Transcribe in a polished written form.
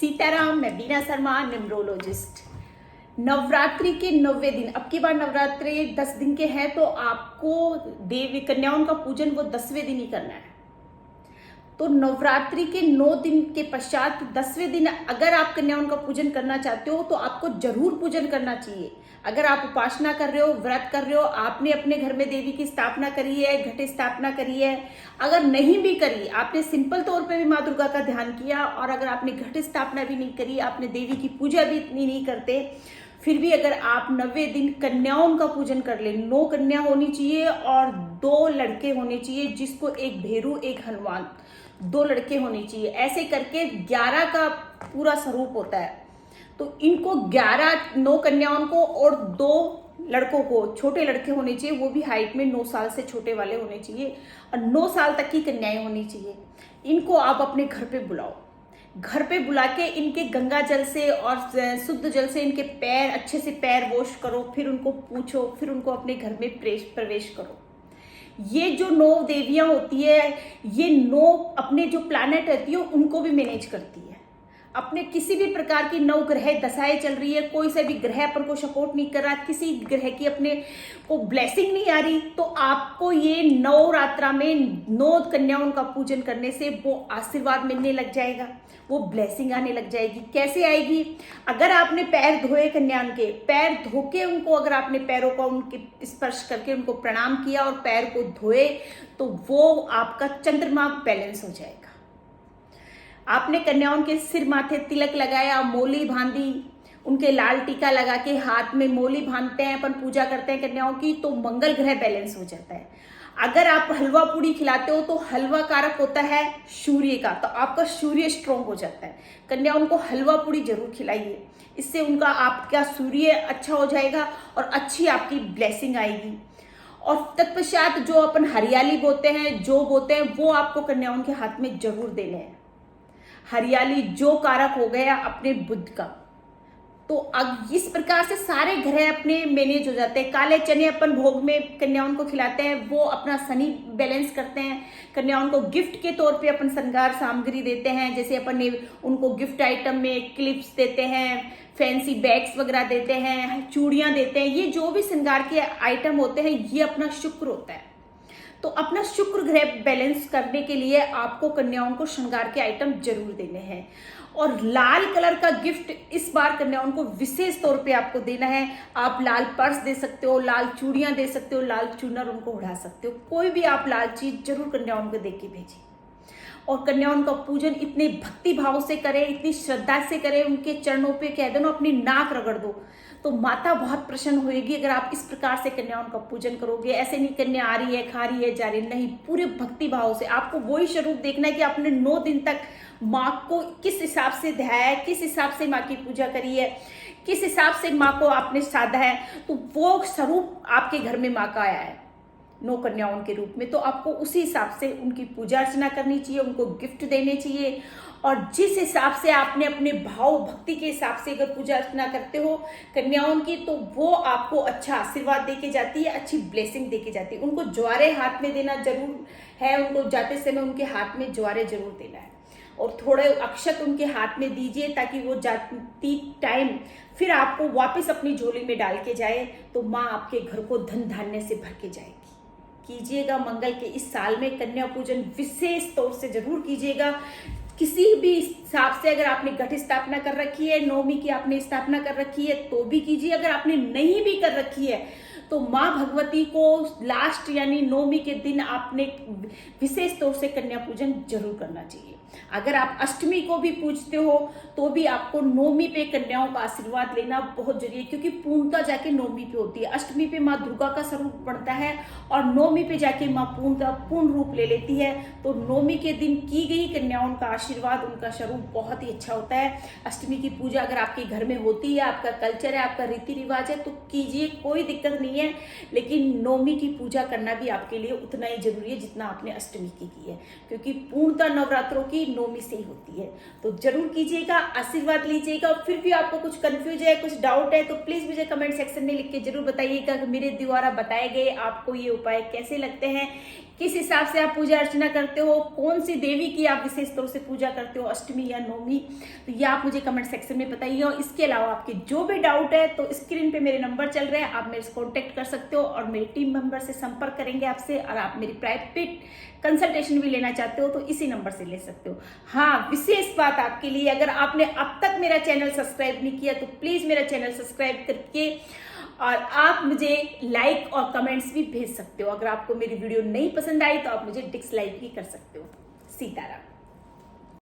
सीताराम, मैं बीना शर्मा, न्यूमरोलॉजिस्ट। नवरात्रि के 90 दिन, अब की बार नवरात्रि 10 दिन के हैं, तो आपको देवी कन्याओं का पूजन वो 10वें दिन ही करना है। तो नवरात्रि के 9 दिन के पश्चात 10वें दिन अगर आप कन्याओं का पूजन करना चाहते हो तो आपको जरूर पूजन करना चाहिए। अगर आप उपासना कर रहे हो, व्रत कर रहे हो, आपने अपने घर में देवी की स्थापना करी है, घट स्थापना करी है, अगर नहीं भी करी, आपने सिंपल तौर पे भी माँ दुर्गा का ध्यान किया, और अगर आपने घट स्थापना भी नहीं करी, आपने देवी की पूजा भी इतनी नहीं करते, फिर भी अगर आप 90 दिन कन्याओं का पूजन कर ले, 9 कन्या होनी चाहिए और 2 लड़के होने चाहिए, जिसको एक भेरू एक हनुमान, 2 लड़के होने चाहिए। ऐसे करके 11 का पूरा स्वरूप होता है। तो इनको 9 कन्याओं को और 2 लड़कों को, छोटे लड़के होने चाहिए, वो भी हाइट में 9 साल से छोटे वाले होने चाहिए, और 9 साल तक की कन्याएं होनी चाहिए। इनको आप अपने घर पे बुलाओ, घर पे बुला के इनके गंगा जल से और शुद्ध जल से इनके पैर अच्छे से पैर वॉश करो, फिर उनको पूछो, फिर उनको अपने घर में प्रवेश करो। ये जो 9 देवियां होती है, ये 9 अपने जो प्लैनेट रहती है उनको भी मैनेज करती है। अपने किसी भी प्रकार की 9 ग्रह दशाएं चल रही है, कोई से भी ग्रह अपन को सपोर्ट नहीं कर रहा, किसी ग्रह की अपने को ब्लेसिंग नहीं आ रही, तो आपको ये नवरात्रा में 9 कन्याओं का पूजन करने से वो आशीर्वाद मिलने लग जाएगा, वो ब्लेसिंग आने लग जाएगी। कैसे आएगी? अगर आपने पैर धोए कन्याओं के, पैर धो के उनको, अगर आपने पैरों को उनके स्पर्श करके उनको प्रणाम किया और पैर को धोए, तो वो आपका चंद्रमा बैलेंस हो जाएगा। आपने कन्याओं के सिर माथे तिलक लगाया, मोली बांधी, उनके लाल टीका लगा के हाथ में मोली बांधते हैं, अपन पूजा करते हैं कन्याओं की, तो मंगल ग्रह बैलेंस हो जाता है। अगर आप हलवा पूड़ी खिलाते हो तो हलवा कारक होता है सूर्य का, तो आपका सूर्य स्ट्रॉन्ग हो जाता है। कन्याओं को हलवा पूड़ी जरूर खिलाइए, इससे उनका आपका सूर्य अच्छा हो जाएगा और अच्छी आपकी ब्लेसिंग आएगी। और तत्पश्चात जो अपन हरियाली बोते हैं, जो बोते हैं, वो आपको कन्याओं के हाथ में जरूर देने हैं। हरियाली जो कारक हो गया अपने बुध का, तो अब इस प्रकार से सारे ग्रह अपने मैनेज हो जाते हैं। काले चने अपन भोग में कन्याओं को खिलाते हैं, वो अपना शनि बैलेंस करते हैं। कन्याओं को गिफ्ट के तौर पे अपन श्रृंगार सामग्री देते हैं, जैसे अपन ने उनको गिफ्ट आइटम में क्लिप्स देते हैं, फैंसी बैग्स वगैरह देते हैं, चूड़ियां देते हैं। ये जो भी श्रृंगार के आइटम होते हैं, ये अपना शुक्र होता है। तो अपना शुक्र ग्रह बैलेंस करने के लिए आपको कन्याओं को श्रृंगार के आइटम जरूर देने हैं। और लाल कलर का गिफ्ट इस बार कन्याओं को विशेष तौर पे आपको देना है। आप लाल पर्स दे सकते हो, लाल चूड़ियां दे सकते हो, लाल चूनर उनको उड़ा सकते हो, कोई भी आप लाल चीज जरूर कन्याओं को दे के भेजिए। और कन्याओं का पूजन इतने भक्ति भाव से करें, इतनी श्रद्धा से करें, उनके चरणों पे कह दो ना अपनी नाक रगड़ दो, तो माता बहुत प्रसन्न होएगी। अगर आप इस प्रकार से कन्याओं का पूजन करोगे, ऐसे नहीं कन्या आ रही है, खा रही है, जा रही है, नहीं, पूरे भक्ति भाव से आपको वही स्वरूप देखना है कि आपने 9 दिन तक माँ को किस हिसाब से ध्याया है, किस हिसाब से माँ की पूजा करी है, किस हिसाब से माँ को आपने साधा है, तो वो स्वरूप आपके घर में माँ का आया है 9 कन्याओं के रूप में। तो आपको उसी हिसाब से उनकी पूजा अर्चना करनी चाहिए, उनको गिफ्ट देने चाहिए। और जिस हिसाब से आपने अपने भाव भक्ति के हिसाब से अगर पूजा अर्चना करते हो कन्याओं की, तो वो आपको अच्छा आशीर्वाद देके जाती है, अच्छी ब्लेसिंग देके जाती है। उनको ज्वारे हाथ में देना जरूर है, उनको जाते समय उनके हाथ में ज्वारे जरूर देना है, और थोड़े अक्षत उनके हाथ में दीजिए, ताकि वो जाती टाइम फिर आपको वापस अपनी झोली में डाल के जाए, तो माँ आपके घर को धन धान्य से भर के जाएगी। कीजिएगा मंगल के इस साल में कन्या पूजन विशेष तौर से जरूर कीजिएगा। किसी भी हिसाब से अगर आपने घट स्थापना कर रखी है, नवमी की आपने स्थापना कर रखी है, तो भी कीजिए। अगर आपने नहीं भी कर रखी है, तो माँ भगवती को लास्ट यानी नवमी के दिन आपने विशेष तौर से कन्या पूजन जरूर करना चाहिए। अगर आप अष्टमी को भी पूजते हो, तो भी आपको नवमी पे कन्याओं का आशीर्वाद लेना बहुत जरूरी है, क्योंकि पूर्णता जाके नवमी पे होती है। अष्टमी पे माँ दुर्गा का स्वरूप बढ़ता है और नवमी पे जाके माँ पूर्ण रूप ले लेती है। तो नवमी के दिन की गई कन्याओं का आशीर्वाद, उनका स्वरूप बहुत ही अच्छा होता है। अष्टमी की पूजा अगर आपके घर में होती है, आपका कल्चर है, आपका रीति रिवाज है, तो कीजिए, कोई दिक्कत नहीं है। लेकिन नवमी की पूजा करना भी आपके लिए उतना ही जरूरी है जितना आपने अष्टमी की है, क्योंकि पूर्णता नवरात्रों की नवमी से ही होती है। तो जरूर कीजिएगा, आशीर्वाद लीजिएगा। फिर भी आपको कुछ कंफ्यूज है, कुछ डाउट है, तो प्लीज मुझे कमेंट सेक्शन में लिख के जरूर बताइएगा कि मेरे द्वारा बताए गए आपको ये उपाय कैसे लगते हैं, किस हिसाब से आप पूजा अर्चना करते हो, कौन सी देवी की आप विशेष तौर से पूजा करते हो, अष्टमी या नवमी, तो ये आप मुझे कमेंट सेक्शन में बताइए। और इसके अलावा आपके जो भी डाउट है तो स्क्रीन पे मेरे नंबर चल रहे हैं, आप मेरे से कॉन्टेक्ट कर सकते हो और मेरी टीम मेंबर से संपर्क करेंगे आपसे। और आप मेरी प्राइवेट कंसल्टेशन भी लेना चाहते हो तो इसी नंबर से ले सकते हो। हाँ, विशेष बात आपके लिए, अगर आपने अब तक मेरा चैनल सब्सक्राइब नहीं किया तो प्लीज मेरा चैनल सब्सक्राइब करके और आप मुझे लाइक और कमेंट्स भी भेज सकते हो। अगर आपको मेरी वीडियो नहीं पसंद आई तो आप मुझे डिसलाइक भी कर सकते हो। सीताराम।